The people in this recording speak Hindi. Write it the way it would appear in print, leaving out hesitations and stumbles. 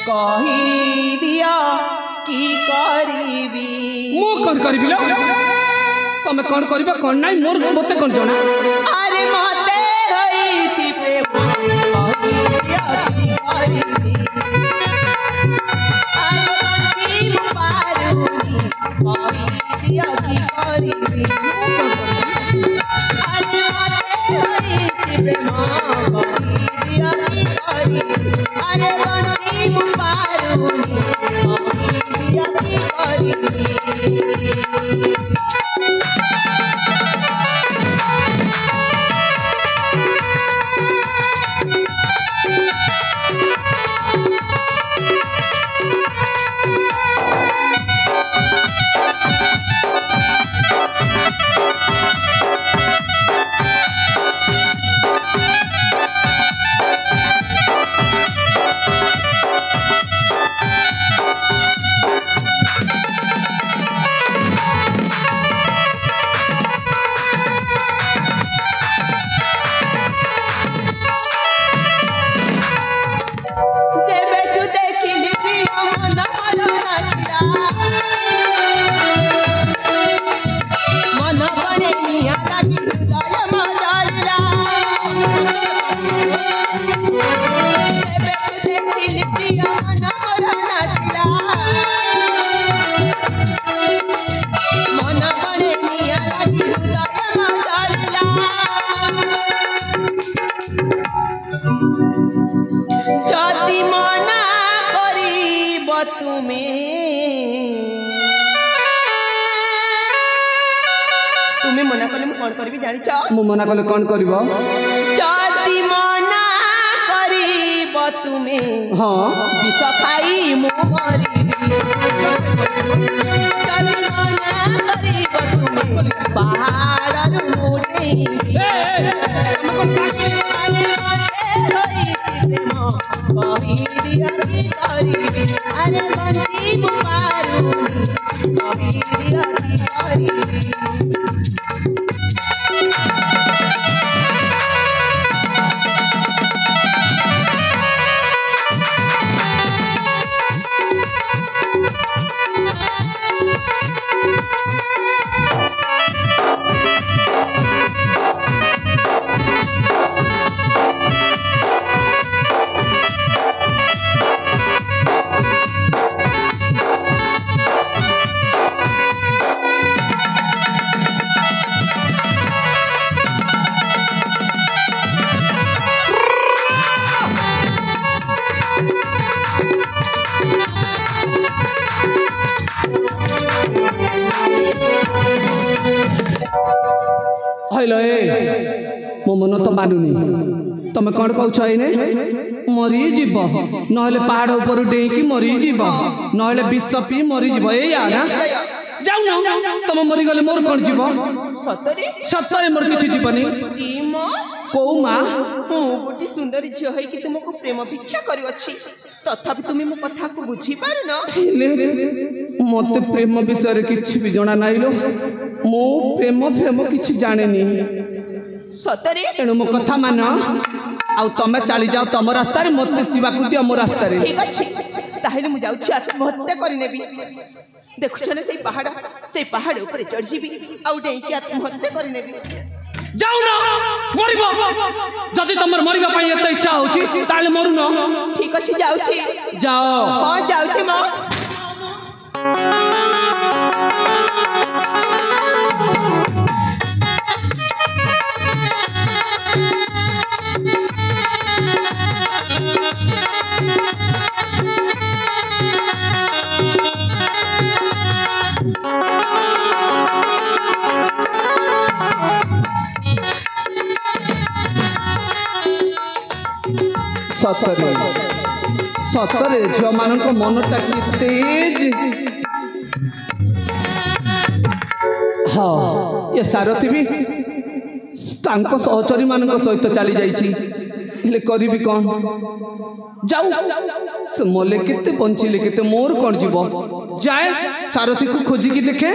कही दिया कि करीबी मु कौन करीबी लो तमे कौन करिबा कौन नाही मोर मते कौन जणा अरे मते होईची प्रेम कही दिया कि करीबी अरे जीव पारुनी कही दिया कि करीबी अरे मते होईची प्रेम कही दिया कि करीबी अरे जीव पारुनी कही दिया कि करीबी जति मना करिब तुमे मना कले मु कोन करबी जानि छ मु मना कले कोन करबो जति मना करिब तुमे हां विष खाई मु मरिबी जति मना करिब तुमे पहाड़ रु मुडे अरे बंदी पारुनी कही दिया कि करीबी हेलो मो मन तो मानुनी तमे कौन कहछ एने मरी जीव नहले पहाड़ ऊपर डेईकी मरी जीव नहले विष पी मरी जीव ए यार जाऊ ना तुम मरी गले मोर कौन जीव सतरे सतरे मोर किछि जीवनी ई मां को मां हूँ गोटी सुंदर झील है कि तुमको प्रेम भिक्षा करी तथापि तुम मो कथा को बुझी पार न मत प्रेम विषय किछि भी जना नाइ लो मो प्रेम प्रेम किछि जानेनी सतरे एणु मो कथा मान आउ तमे चली जाओ तम रास्ता रे मते जीवाकु दियो मो रास्ता रे ठीक अछि ताहेले मु जाउछि आत्महत्या करि नेबी देखुछ ने सेई पहाड़ ऊपर चढ़ जीबी आउ डेईकी आत्महत्या करि नेबी जाऊ ना मरिबो जदि तमर मरिबा पई एते इच्छा होछि ताले मरु न ठीक अछि जाउछि जाओ हां जाउछि मां सतरे सतरे झियो मान मनटा कि तेज हाँ ये सारथी भी सहचरी मान सहित चली जाइए करी कौन जाऊ से मले केते बंचिले केते मोर कौन जीव जाए सारथी को खोजिकी देखे